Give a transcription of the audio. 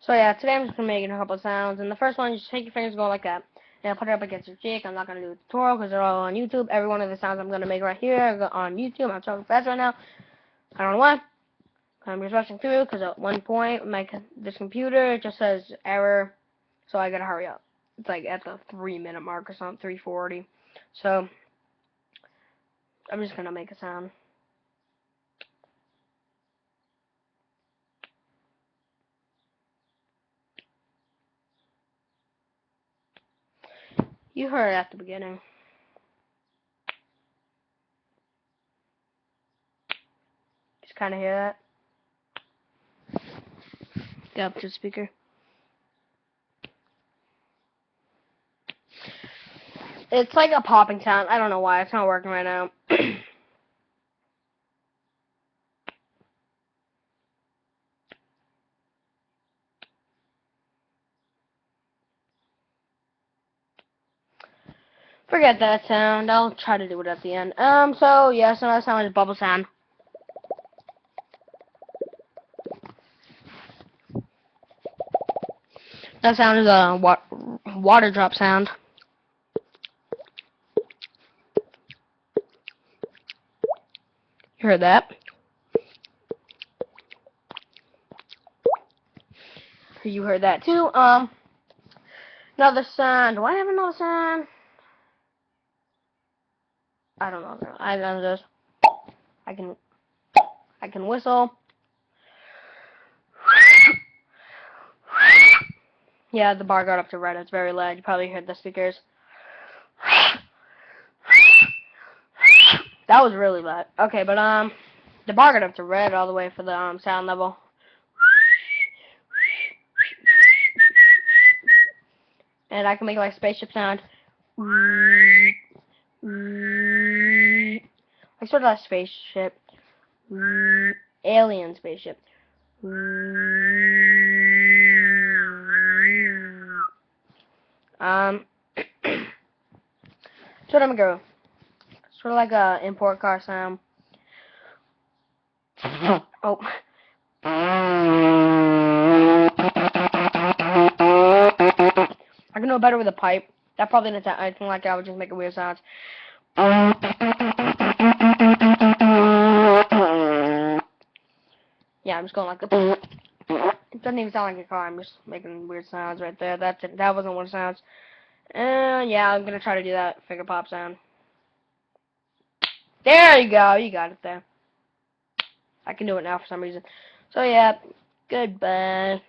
So yeah, today I'm just gonna make a couple of sounds, and the first one, you just take your fingers, go like that, and put it up against your cheek. I'm not gonna do a tutorial because they're all on YouTube. Every one of the sounds I'm gonna make right here are on YouTube. I'm talking fast right now. I don't know why. I'm just rushing through because at one point this computer just says error, so I gotta hurry up. It's like at the 3-minute mark or something, 3:40. So I'm just gonna make a sound. You heard it at the beginning. Just kind of hear that. Get up to the speaker. It's like a popping sound. I don't know why. It's not working right now. Forget that sound. I'll try to do it at the end. So another sound is bubble sound. That sound is a water drop sound. You heard that? You heard that too. Another sound. Do I have another sound? I don't know. I don't know. I can whistle. Yeah, the bar got up to red. It's very loud. You probably heard the speakers. That was really loud. Okay, but the bar got up to red all the way for the sound level. And I can make like spaceship sound. Like sort of like spaceship. Alien spaceship. So I'm gonna go. Sort of like a import car sound. Oh. I can do it better with a pipe. That probably didn't sound anything like that. I was just making weird sounds. Yeah, I'm just going like the. It doesn't even sound like a car. I'm just making weird sounds right there. That's it. That wasn't what it sounds. Yeah, I'm gonna try to do that finger pop sound. There you go. You got it there. I can do it now for some reason. So yeah, goodbye.